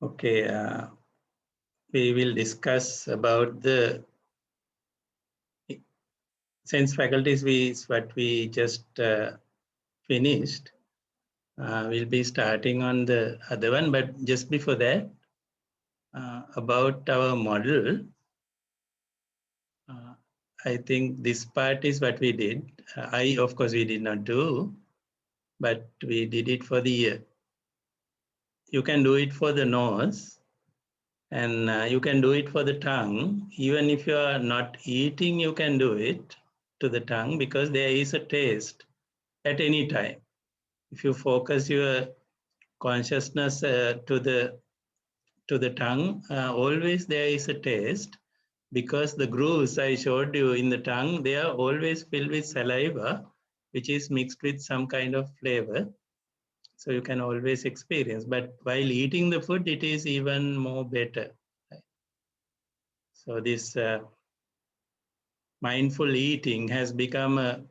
Okay, we will discuss about the sense faculties. What we just finished. We'll be starting on the other one, but just before that, about our model. I think this part is what we did. Of course, we did not do, but we did it for the ear. You can do it for the nose, and you can do it for the tongue. Even if you are not eating, you can do it to the tongue because there is a taste at any time. If you focus your consciousness to the tongue, always there is a taste because the grooves I showed you in the tongue, they are always filled with saliva, which is mixed with some kind of flavor. So you can always experience. But while eating the food, it is even more better. So this mindful eating has become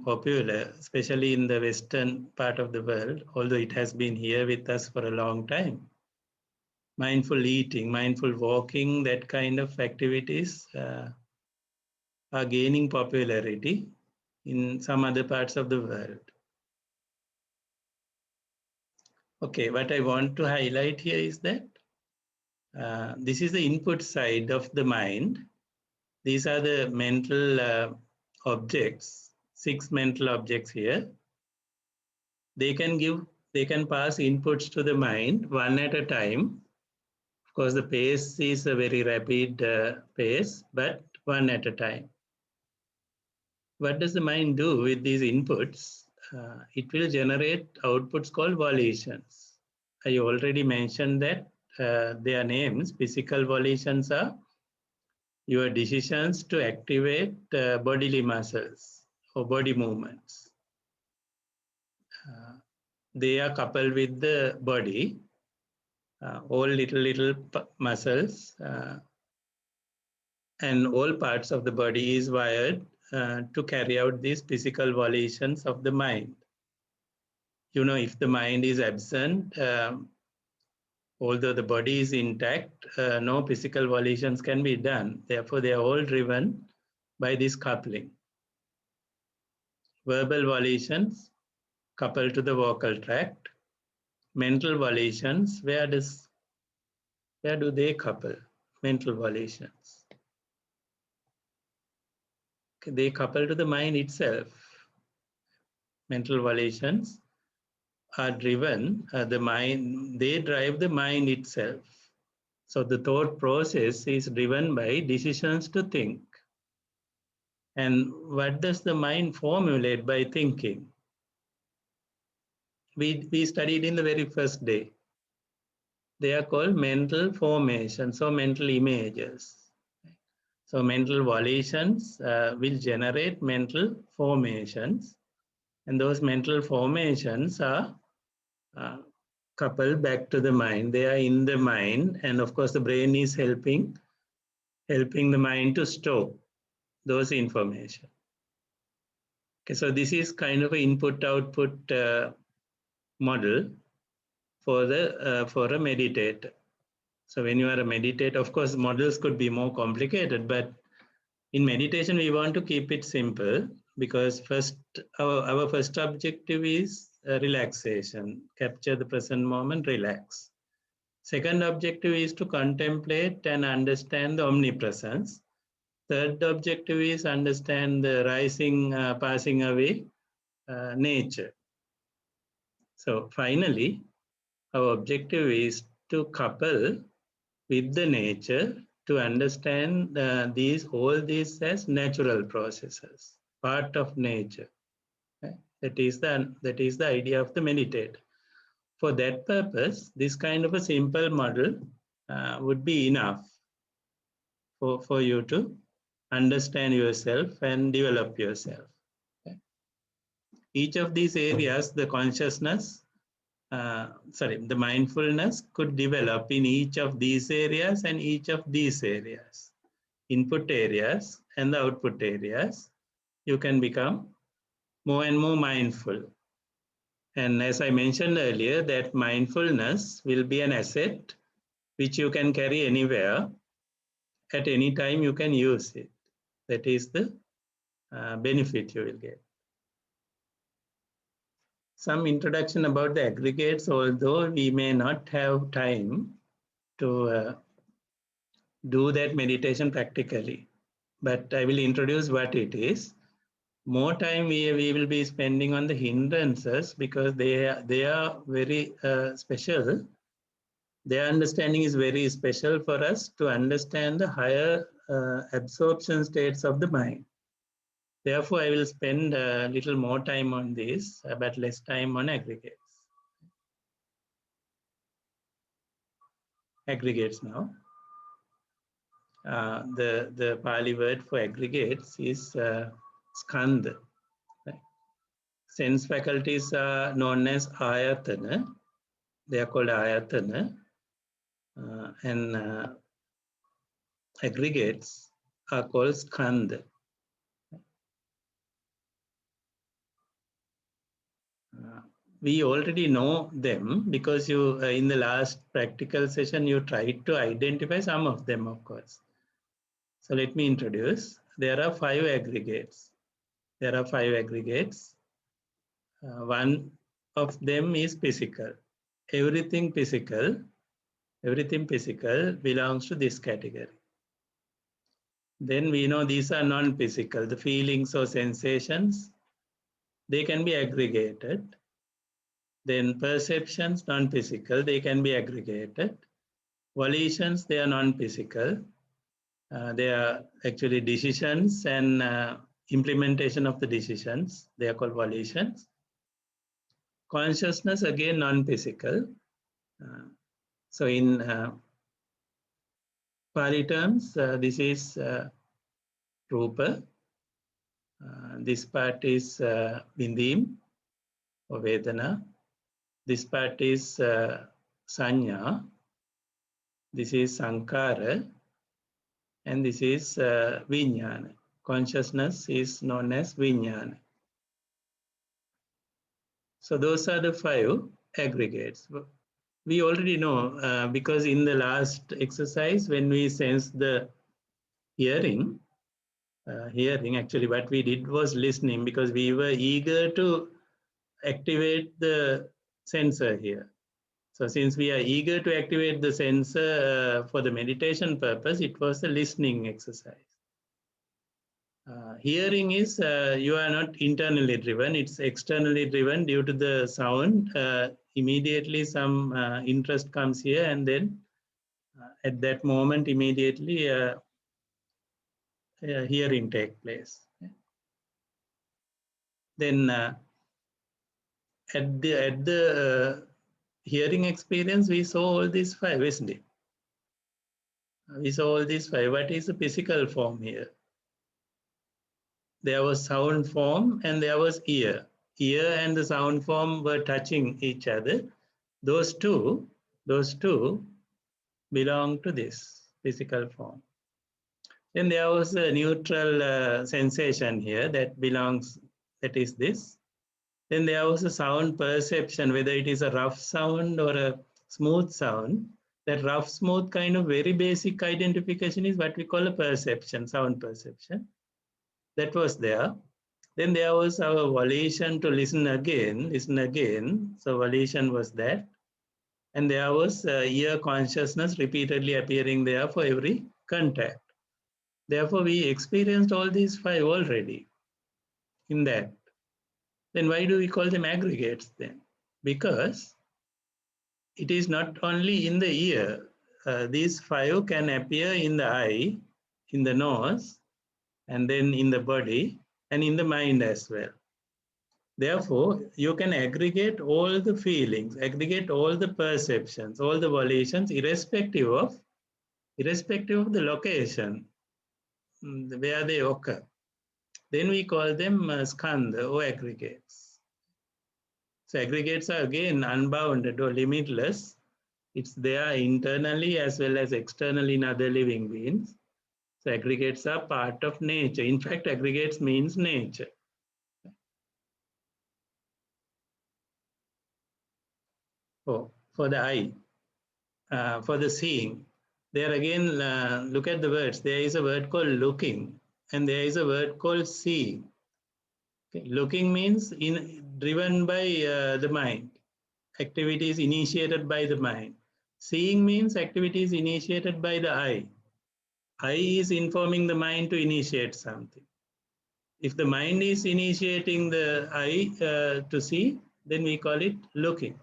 popular, especially in the Western part of the world, although it has been here with us for a long time. Mindful eating, mindful walking, that kind of activities are gaining popularity in some other parts of the world. Okay, what I want to highlight here is that this is the input side of the mind. These are the mental objects, 6 mental objects here. They can pass inputs to the mind one at a time. Of course, the pace is a very rapid pace, but one at a time. What does the mind do with these inputs? It will generate outputs called volitions. I already mentioned that their names. Physical volitions are your decisions to activate bodily muscles or body movements. They are coupled with the body, all little muscles, and all parts of the body is wired to carry out these physical volitions of the mind. You know, if the mind is absent, although the body is intact, no physical volitions can be done. Therefore, they are all driven by this coupling. Verbal volitions coupled to the vocal tract. Mental volitions, where do they couple? Mental volitions. Okay, they couple to the mind itself. Mental volitions are driven, they drive the mind itself. So the thought process is driven by decisions to think. And what does the mind formulate by thinking? We studied in the very first day. They are called mental formations or mental images. So mental volitions will generate mental formations. And those mental formations are coupled back to the mind. They are in the mind. And of course, the brain is helping the mind to store those information. Okay, so this is kind of an input-output model for a meditator. So when you are a meditator, of course, models could be more complicated, but in meditation, we want to keep it simple because our first objective is relaxation, capture the present moment, relax. Second objective is to contemplate and understand the omnipresence. Third objective is understand the rising, passing away nature. So finally, our objective is to couple with the nature to understand all these as natural processes, part of nature. Okay? That is the idea of the meditator. For that purpose, this kind of a simple model would be enough for you to understand yourself and develop yourself. Okay? Each of these areas, the consciousness, the mindfulness could develop in each of these areas and each of these areas, input areas and the output areas. You can become more and more mindful. And as I mentioned earlier, that mindfulness will be an asset which you can carry anywhere. At any time, you can use it. That is the benefit you will get. Some introduction about the aggregates, although we may not have time to do that meditation practically, but I will introduce what it is. More time we will be spending on the hindrances because they are very special. Their understanding is very special for us to understand the higher absorption states of the mind. Therefore, I will spend a little more time on this, but less time on aggregates. Aggregates now. The Pali word for aggregates is skandha. Right? Sense faculties are known as ayatana. They are called ayatana. And aggregates are called skandha. We already know them because you in the last practical session you tried to identify some of them, of course. So let me introduce. There are 5 aggregates. There are 5 aggregates. One of them is physical. Everything physical belongs to this category. Then we know these are non-physical. The feelings or sensations, they can be aggregated. Then perceptions, non-physical, they can be aggregated. Volitions, they are non-physical. They are actually decisions and implementation of the decisions. They are called volitions. Consciousness, again, non-physical. So in Pali terms, this is Rupa. This part is Vindim or Vedana. This part is Sanya. This is Sankara. And this is Vijnana. Consciousness is known as Vijnana. So those are the 5 aggregates. We already know because in the last exercise, when we sensed the hearing, actually what we did was listening because we were eager to activate the sensor here. So since we are eager to activate the sensor for the meditation purpose, it was a listening exercise. Hearing is you are not internally driven, it's externally driven due to the sound. Immediately some interest comes here and then at that moment immediately hearing take place. Then at the hearing experience we saw all these 5, isn't it? We saw all these 5. What is the physical form here? There was sound form and there was ear. Ear and the sound form were touching each other. Those two belong to this physical form. Then there was a neutral sensation here that belongs, that is this. Then there was a sound perception, whether it is a rough sound or a smooth sound. That rough, smooth kind of very basic identification is what we call a perception, sound perception. That was there. Then there was our volition to listen again. So volition was that. And there was ear consciousness repeatedly appearing there for every contact. Therefore, we experienced all these 5 already in that. Then why do we call them aggregates then? Because it is not only in the ear. These 5 can appear in the eye, in the nose, and then in the body, and in the mind as well. Therefore, you can aggregate all the feelings, aggregate all the perceptions, all the volitions, irrespective of the location where they occur. Then we call them skandha or aggregates. So aggregates are again unbounded or limitless. It's there internally as well as externally in other living beings. So aggregates are part of nature. In fact, aggregates means nature. for the eye, for the seeing. There again, look at the words. There is a word called looking, and there is a word called seeing. Okay. Looking means driven by the mind. Activities initiated by the mind. Seeing means activities initiated by the eye. Eye is informing the mind to initiate something. If the mind is initiating the eye to see, then we call it looking.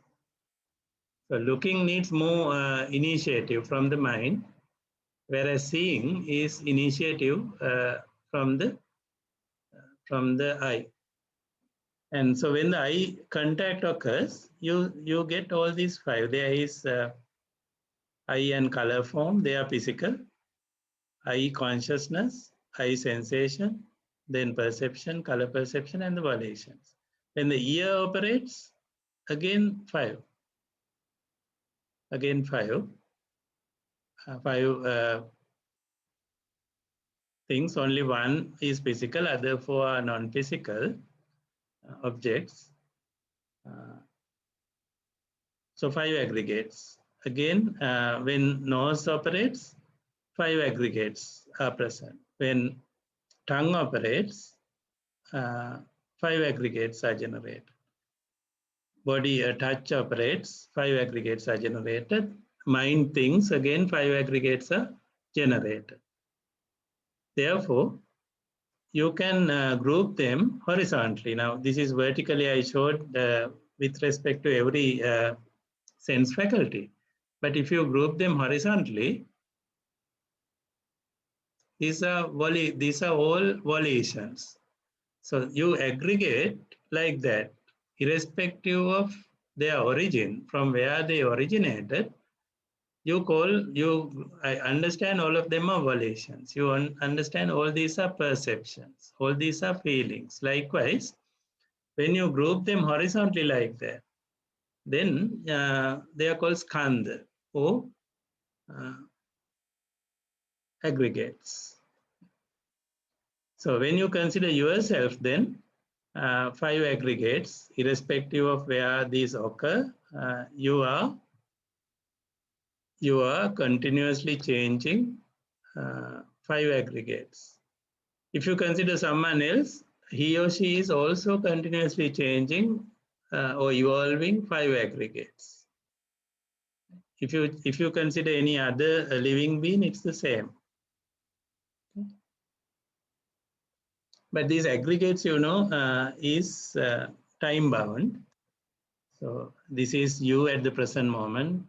So looking needs more initiative from the mind, whereas seeing is initiative from the eye. And so when the eye contact occurs, you get all these five. There is eye and color form, they are physical. Eye consciousness, eye sensation, then perception, color perception, and the volitions. When the ear operates, again five. Again five. Five things. Only one is physical, other four are non-physical objects. So five aggregates. Again, when nose operates, five aggregates are present. When tongue operates, five aggregates are generated. Body touch operates, five aggregates are generated. Mind thinks, again, five aggregates are generated. Therefore, you can group them horizontally. Now, this is vertically I showed with respect to every sense faculty. But if you group them horizontally, these are all volitions. So you aggregate like that, irrespective of their origin, from where they originated. I understand all of them are volitions. You understand all these are perceptions. All these are feelings. Likewise, when you group them horizontally like that, then they are called skandha or aggregates. So when you consider yourself, then five aggregates, irrespective of where these occur, you are continuously changing five aggregates. If you consider someone else, he or she is also continuously changing or evolving five aggregates. If you consider any other living being, it's the same. But these aggregates, is time bound. So this is you at the present moment.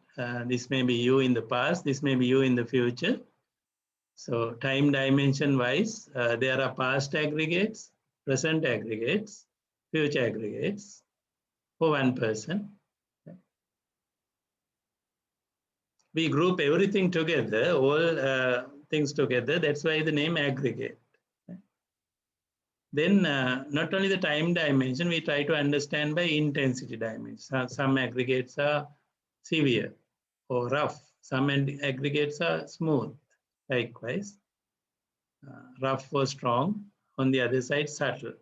This may be you in the past. This may be you in the future. So time dimension wise, there are past aggregates, present aggregates, future aggregates for one person. We group everything together, all things together. That's why the name aggregate. Then not only the time dimension, we try to understand by intensity dimension. Some aggregates are severe or rough. Some aggregates are smooth. Likewise, rough or strong. On the other side, subtle.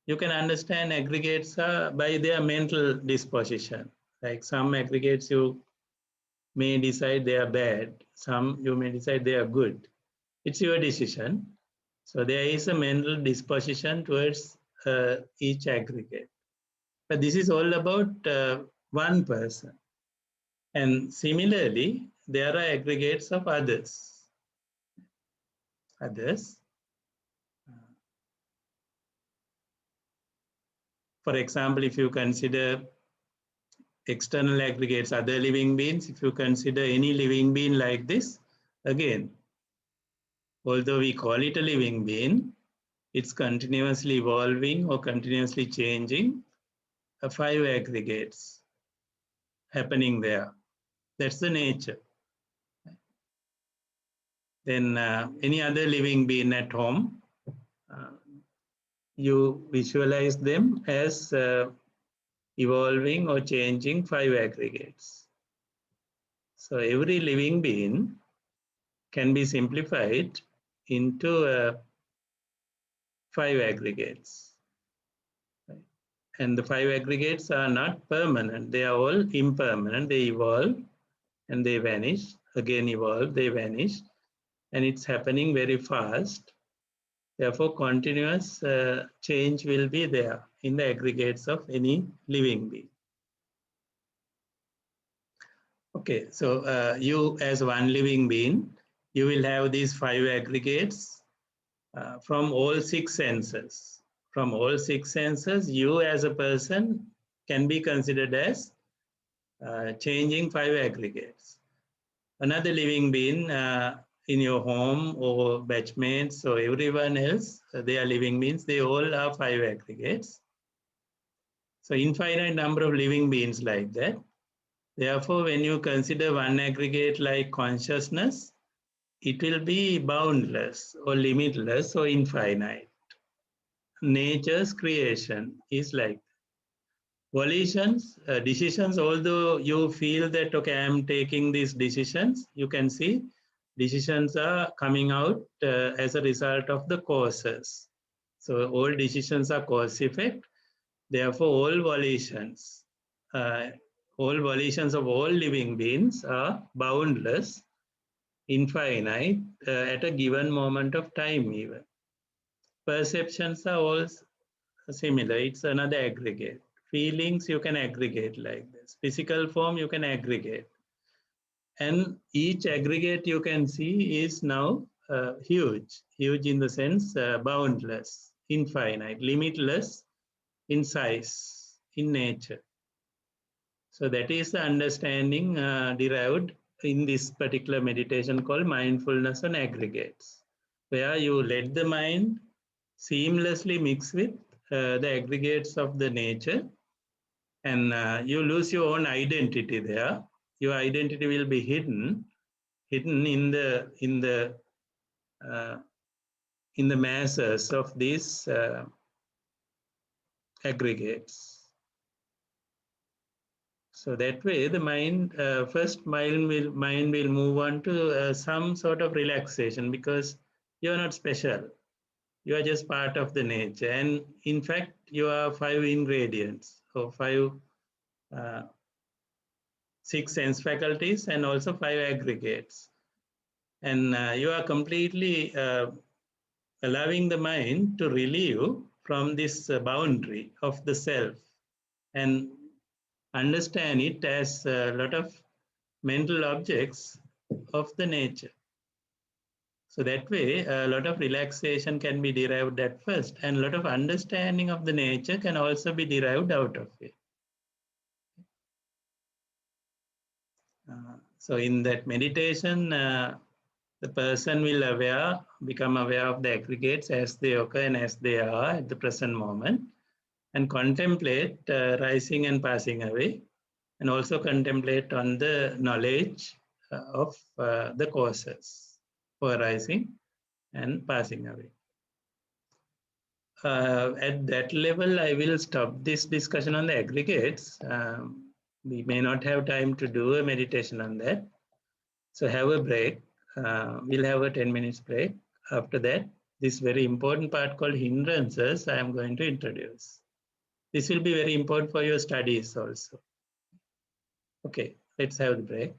You can understand aggregates by their mental disposition. Like some aggregates you may decide they are bad. Some you may decide they are good. It's your decision. So there is a mental disposition towards each aggregate. But this is all about one person. And similarly, there are aggregates of others. For example, if you consider external aggregates, other living beings, if you consider any living being like this, again, although we call it a living being, it's continuously evolving or continuously changing. Five aggregates happening there. That's the nature. Then any other living being at home, you visualize them as evolving or changing five aggregates. So every living being can be simplified into five aggregates. And the 5 aggregates are not permanent. They are all impermanent. They evolve and they vanish, again evolve, they vanish. And it's happening very fast. Therefore, continuous change will be there in the aggregates of any living being. Okay, so you as one living being, you will have these 5 aggregates from all 6 senses. From all 6 senses, you as a person can be considered as changing 5 aggregates. Another living being in your home or batchmates or everyone else, they are living beings, they all are 5 aggregates. So infinite number of living beings like that. Therefore, when you consider one aggregate like consciousness, it will be boundless or limitless or infinite. Nature's creation is like volitions, decisions, although you feel that, okay, I am taking these decisions, you can see decisions are coming out as a result of the causes. So all decisions are cause effect. Therefore, all volitions of all living beings are boundless, infinite at a given moment of time even. Perceptions are all similar. It's another aggregate. Feelings you can aggregate like this. Physical form you can aggregate. And each aggregate you can see is now huge. Huge in the sense boundless, infinite, limitless in size, in nature. So that is the understanding derived in this particular meditation called mindfulness on aggregates, where you let the mind seamlessly mix with the aggregates of the nature, and you lose your own identity there. Your identity will be hidden uh, in the masses of these aggregates. So that way, the mind mind will move on to some sort of relaxation, because you are not special. You are just part of the nature, and in fact, you are 5 ingredients or 5 uh, 6 sense faculties and also 5 aggregates, and you are completely allowing the mind to relieve from this boundary of the self and understand it as a lot of mental objects of the nature. So that way, a lot of relaxation can be derived at first, and a lot of understanding of the nature can also be derived out of it. So in that meditation, the person will become aware of the aggregates as they occur and as they are at the present moment, and contemplate rising and passing away, and also contemplate on the knowledge of the causes for arising and passing away. At that level, I will stop this discussion on the aggregates. We may not have time to do a meditation on that. So have a break. We'll have a 10 minutes break. After that, this very important part called hindrances, I am going to introduce. This will be very important for your studies also. Okay, let's have the break.